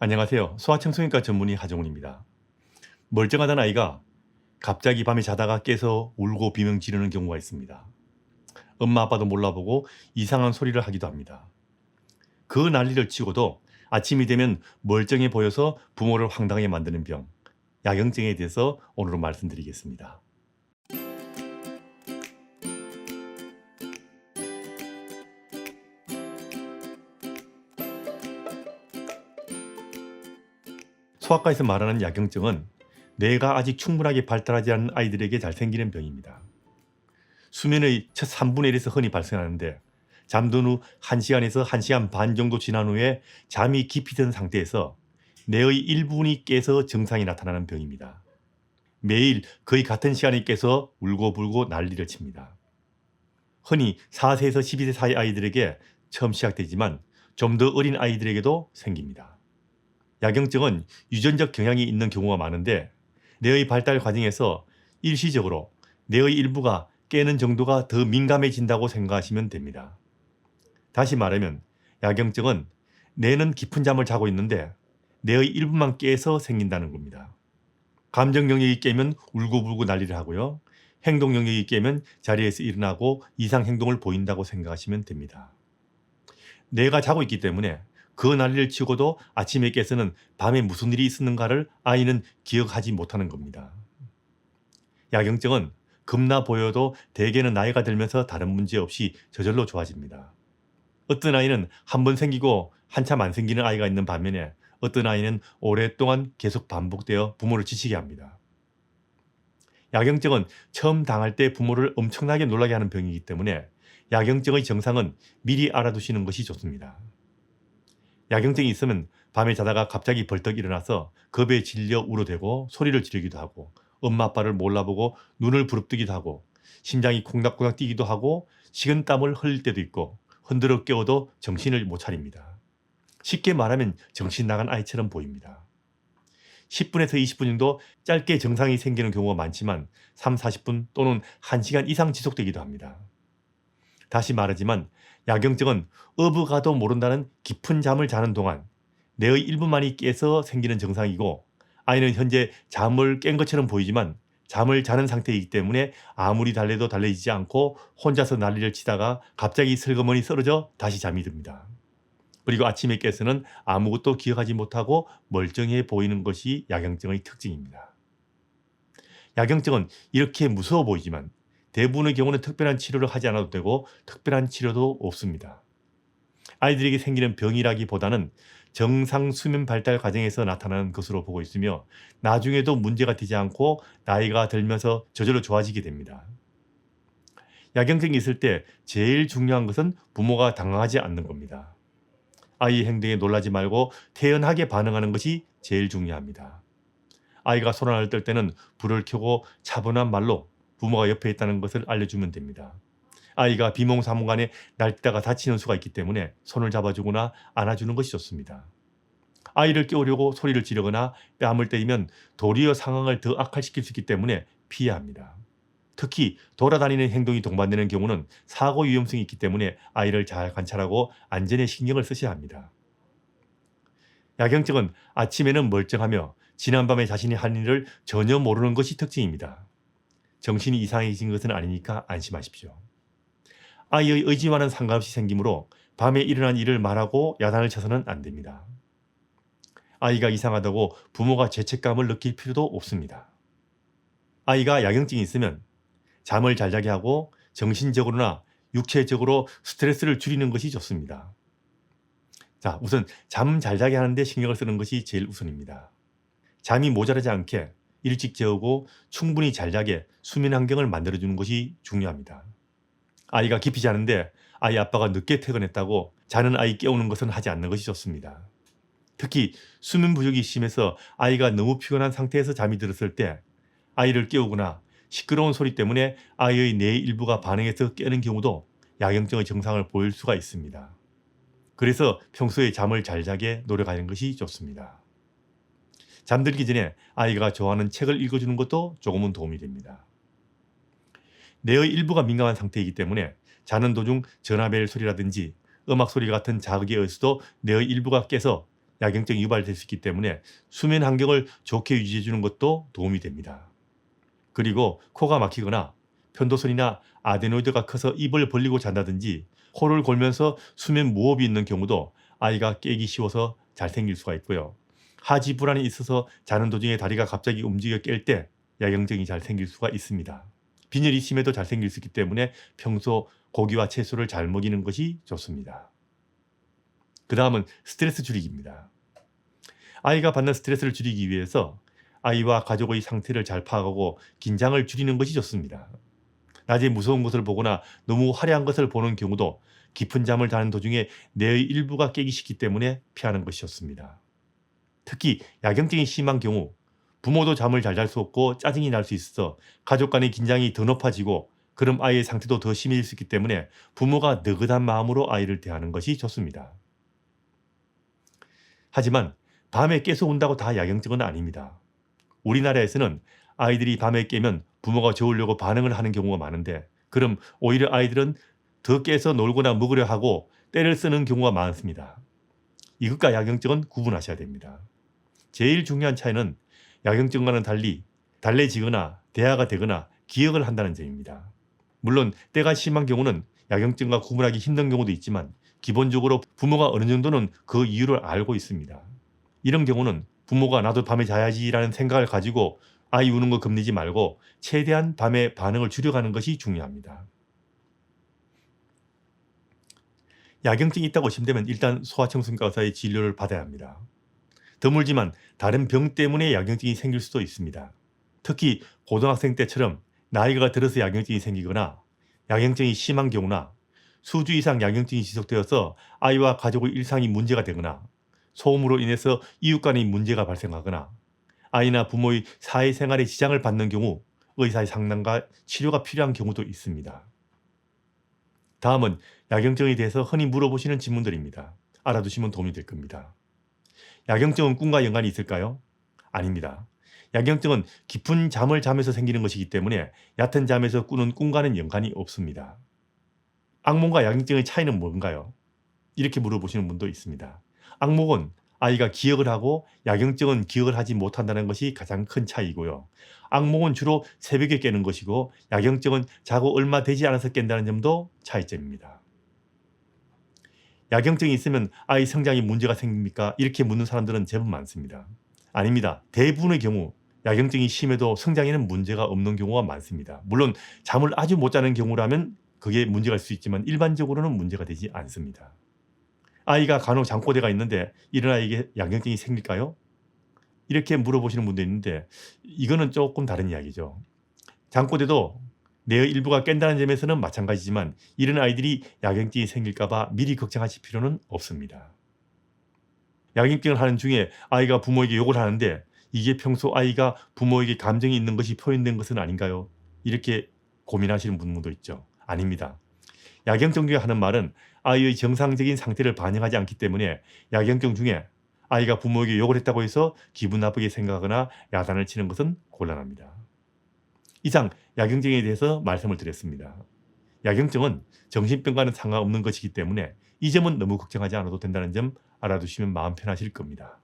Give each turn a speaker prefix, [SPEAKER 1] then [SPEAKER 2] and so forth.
[SPEAKER 1] 안녕하세요. 소아청소년과 전문의 하정훈입니다. 멀쩡하던 아이가 갑자기 밤에 자다가 깨서 울고 비명 지르는 경우가 있습니다. 엄마 아빠도 몰라보고 이상한 소리를 하기도 합니다. 그 난리를 치고도 아침이 되면 멀쩡해 보여서 부모를 황당하게 만드는 병, 야경증에 대해서 오늘은 말씀드리겠습니다. 소아과에서 말하는 야경증은 뇌가 아직 충분하게 발달하지 않은 아이들에게 잘 생기는 병입니다. 수면의 첫 3분의 1에서 흔히 발생하는데 잠든 후 1시간에서 1시간 반 정도 지난 후에 잠이 깊이 든 상태에서 뇌의 일부분이 깨서 증상이 나타나는 병입니다. 매일 거의 같은 시간에 깨서 울고불고 난리를 칩니다. 흔히 4세에서 12세 사이 아이들에게 처음 시작되지만 좀 더 어린 아이들에게도 생깁니다. 야경증은 유전적 경향이 있는 경우가 많은데 뇌의 발달 과정에서 일시적으로 뇌의 일부가 깨는 정도가 더 민감해진다고 생각하시면 됩니다. 다시 말하면 야경증은 뇌는 깊은 잠을 자고 있는데 뇌의 일부만 깨서 생긴다는 겁니다. 감정 영역이 깨면 울고불고 난리를 하고요. 행동 영역이 깨면 자리에서 일어나고 이상 행동을 보인다고 생각하시면 됩니다. 뇌가 자고 있기 때문에 그 난리를 치고도 아침에 깨서는 밤에 무슨 일이 있었는가를 아이는 기억하지 못하는 겁니다. 야경증은 겁나 보여도 대개는 나이가 들면서 다른 문제 없이 저절로 좋아집니다. 어떤 아이는 한 번 생기고 한참 안 생기는 아이가 있는 반면에 어떤 아이는 오랫동안 계속 반복되어 부모를 지치게 합니다. 야경증은 처음 당할 때 부모를 엄청나게 놀라게 하는 병이기 때문에 야경증의 증상은 미리 알아두시는 것이 좋습니다. 야경증이 있으면 밤에 자다가 갑자기 벌떡 일어나서 겁에 질려 울어대고 소리를 지르기도 하고 엄마 아빠를 몰라보고 눈을 부릅뜨기도 하고 심장이 콩닥콩닥 뛰기도 하고 식은땀을 흘릴 때도 있고 흔들어 깨워도 정신을 못 차립니다. 쉽게 말하면 정신 나간 아이처럼 보입니다. 10분에서 20분 정도 짧게 증상이 생기는 경우가 많지만 3, 40분 또는 1시간 이상 지속되기도 합니다. 다시 말하지만 야경증은 어부가도 모른다는 깊은 잠을 자는 동안 뇌의 일부만이 깨서 생기는 증상이고 아이는 현재 잠을 깬 것처럼 보이지만 잠을 자는 상태이기 때문에 아무리 달래도 달래지지 않고 혼자서 난리를 치다가 갑자기 슬그머니 쓰러져 다시 잠이 듭니다. 그리고 아침에 깨서는 아무것도 기억하지 못하고 멀쩡해 보이는 것이 야경증의 특징입니다. 야경증은 이렇게 무서워 보이지만 대부분의 경우는 특별한 치료를 하지 않아도 되고 특별한 치료도 없습니다. 아이들에게 생기는 병이라기보다는 정상 수면 발달 과정에서 나타나는 것으로 보고 있으며 나중에도 문제가 되지 않고 나이가 들면서 저절로 좋아지게 됩니다. 야경증이 있을 때 제일 중요한 것은 부모가 당황하지 않는 겁니다. 아이의 행동에 놀라지 말고 태연하게 반응하는 것이 제일 중요합니다. 아이가 소란을 떨 때는 불을 켜고 차분한 말로 부모가 옆에 있다는 것을 알려주면 됩니다. 아이가 비몽사몽간에 날뛰다가 다치는 수가 있기 때문에 손을 잡아주거나 안아주는 것이 좋습니다. 아이를 깨우려고 소리를 지르거나 뺨을 때리면 도리어 상황을 더 악화시킬 수 있기 때문에 피해야 합니다. 특히 돌아다니는 행동이 동반되는 경우는 사고 위험성이 있기 때문에 아이를 잘 관찰하고 안전에 신경을 쓰셔야 합니다. 야경증은 아침에는 멀쩡하며 지난밤에 자신이 한 일을 전혀 모르는 것이 특징입니다. 정신이 이상해진 것은 아니니까 안심하십시오. 아이의 의지와는 상관없이 생기므로 밤에 일어난 일을 말하고 야단을 쳐서는 안 됩니다. 아이가 이상하다고 부모가 죄책감을 느낄 필요도 없습니다. 아이가 야경증이 있으면 잠을 잘 자게 하고 정신적으로나 육체적으로 스트레스를 줄이는 것이 좋습니다. 자, 우선 잠 잘 자게 하는데 신경을 쓰는 것이 제일 우선입니다. 잠이 모자라지 않게 일찍 재우고 충분히 잘 자게 수면 환경을 만들어주는 것이 중요합니다. 아이가 깊이 자는데 아이 아빠가 늦게 퇴근했다고 자는 아이 깨우는 것은 하지 않는 것이 좋습니다. 특히 수면 부족이 심해서 아이가 너무 피곤한 상태에서 잠이 들었을 때 아이를 깨우거나 시끄러운 소리 때문에 아이의 뇌 일부가 반응해서 깨는 경우도 야경증의 증상을 보일 수가 있습니다. 그래서 평소에 잠을 잘 자게 노력하는 것이 좋습니다. 잠들기 전에 아이가 좋아하는 책을 읽어주는 것도 조금은 도움이 됩니다. 뇌의 일부가 민감한 상태이기 때문에 자는 도중 전화벨 소리라든지 음악 소리 같은 자극에 의해서도 뇌의 일부가 깨서 야경증이 유발될 수 있기 때문에 수면 환경을 좋게 유지해 주는 것도 도움이 됩니다. 그리고 코가 막히거나 편도선이나 아데노이드가 커서 입을 벌리고 잔다든지 코를 골면서 수면 무호흡이 있는 경우도 아이가 깨기 쉬워서 잘 생길 수가 있고요. 하지 불안이 있어서 자는 도중에 다리가 갑자기 움직여 깰 때 야경증이 잘 생길 수가 있습니다. 빈혈이 심해도 잘 생길 수 있기 때문에 평소 고기와 채소를 잘 먹이는 것이 좋습니다. 그 다음은 스트레스 줄이기입니다. 아이가 받는 스트레스를 줄이기 위해서 아이와 가족의 상태를 잘 파악하고 긴장을 줄이는 것이 좋습니다. 낮에 무서운 것을 보거나 너무 화려한 것을 보는 경우도 깊은 잠을 자는 도중에 뇌의 일부가 깨기 쉽기 때문에 피하는 것이 좋습니다. 특히 야경증이 심한 경우 부모도 잠을 잘 잘 수 없고 짜증이 날 수 있어 가족 간의 긴장이 더 높아지고 그럼 아이의 상태도 더 심해질 수 있기 때문에 부모가 느긋한 마음으로 아이를 대하는 것이 좋습니다. 하지만 밤에 깨서 운다고 다 야경증은 아닙니다. 우리나라에서는 아이들이 밤에 깨면 부모가 재우려고 반응을 하는 경우가 많은데 그럼 오히려 아이들은 더 깨서 놀거나 먹으려 하고 떼를 쓰는 경우가 많습니다. 이것과 야경증은 구분하셔야 됩니다. 제일 중요한 차이는 야경증과는 달리 달래지거나 대화가 되거나 기억을 한다는 점입니다. 물론 때가 심한 경우는 야경증과 구분하기 힘든 경우도 있지만 기본적으로 부모가 어느 정도는 그 이유를 알고 있습니다. 이런 경우는 부모가 나도 밤에 자야지라는 생각을 가지고 아이 우는 거 겁내지 말고 최대한 밤에 반응을 줄여가는 것이 중요합니다. 야경증이 있다고 의심되면 일단 소아청소년과 의사의 진료를 받아야 합니다. 드물지만 다른 병 때문에 야경증이 생길 수도 있습니다. 특히 고등학생 때처럼 나이가 들어서 야경증이 생기거나 야경증이 심한 경우나 수주 이상 야경증이 지속되어서 아이와 가족의 일상이 문제가 되거나 소음으로 인해서 이웃 간의 문제가 발생하거나 아이나 부모의 사회생활에 지장을 받는 경우 의사의 상담과 치료가 필요한 경우도 있습니다. 다음은 야경증에 대해서 흔히 물어보시는 질문들입니다. 알아두시면 도움이 될 겁니다. 야경증은 꿈과 연관이 있을까요? 아닙니다. 야경증은 깊은 잠을 자면서 생기는 것이기 때문에 얕은 잠에서 꾸는 꿈과는 연관이 없습니다. 악몽과 야경증의 차이는 뭔가요? 이렇게 물어보시는 분도 있습니다. 악몽은 아이가 기억을 하고 야경증은 기억을 하지 못한다는 것이 가장 큰 차이고요. 악몽은 주로 새벽에 깨는 것이고 야경증은 자고 얼마 되지 않아서 깬다는 점도 차이점입니다. 야경증이 있으면 아이 성장에 문제가 생깁니까? 이렇게 묻는 사람들은 제법 많습니다. 아닙니다. 대부분의 경우 야경증이 심해도 성장에는 문제가 없는 경우가 많습니다. 물론 잠을 아주 못 자는 경우라면 그게 문제가 될 수 있지만 일반적으로는 문제가 되지 않습니다. 아이가 간혹 잠꼬대가 있는데 이런 아이에게 야경증이 생길까요? 이렇게 물어보시는 분도 있는데 이거는 조금 다른 이야기죠. 잠꼬대도 뇌의 일부가 깬다는 점에서는 마찬가지지만 이런 아이들이 야경증이 생길까봐 미리 걱정하실 필요는 없습니다. 야경증을 하는 중에 아이가 부모에게 욕을 하는데 이게 평소 아이가 부모에게 감정이 있는 것이 표현된 것은 아닌가요? 이렇게 고민하시는 분도 있죠. 아닙니다. 야경증 중에 하는 말은 아이의 정상적인 상태를 반영하지 않기 때문에 야경증 중에 아이가 부모에게 욕을 했다고 해서 기분 나쁘게 생각하거나 야단을 치는 것은 곤란합니다. 이상 야경증에 대해서 말씀을 드렸습니다. 야경증은 정신병과는 상관없는 것이기 때문에 이 점은 너무 걱정하지 않아도 된다는 점 알아두시면 마음 편하실 겁니다.